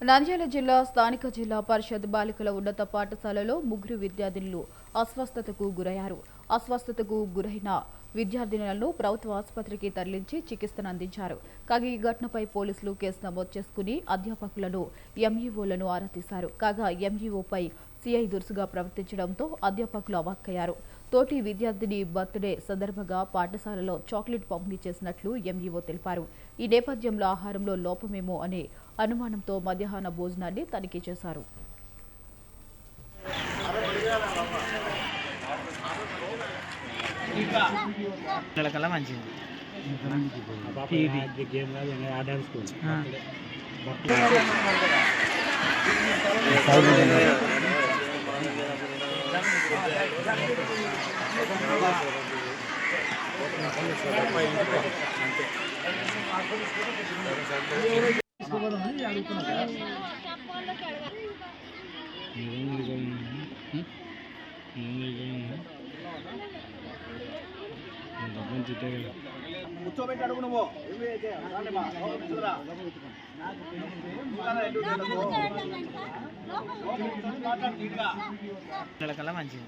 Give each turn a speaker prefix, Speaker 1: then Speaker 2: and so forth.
Speaker 1: నంద్యాల జిల్లా స్థానిక జిల్లా పరిషత్ బాలికల ఉన్నత పాఠశాలలో ముగ్గురు విద్యార్థినులు అస్వస్థతకు గురయ్యారు. అస్వస్థతకు గురైన విద్యార్థినులను ప్రభుత్వ ఆసుపత్రికి తరలించి చికిత్సను అందించారు. కాగా ఈ ఘటనపై పోలీసులు కేసు నమోదు చేసుకుని అధ్యాపకులను, ఎంఈఓలను ఆరా తీశారు. కాగా ఎంఈఓపై సిఐ దురుసుగా ప్రవర్తించడంతో అధ్యాపకులు అవాక్కయ్యారు. తోటి విద్యార్థిని బర్త్డే సందర్భంగా పాఠశాలలో చాక్లెట్ పంపిణీ చేసినట్లు ఎంఈఓ తెలిపారు. ఈ నేపథ్యంలో ఆహారంలో లోపమేమో అనే అనుమానంతో మధ్యాహ్న భోజనాన్ని తనిఖీ చేశారు.
Speaker 2: కూర్చోబెట్టి అడుగు నువ్వు
Speaker 3: మంచిది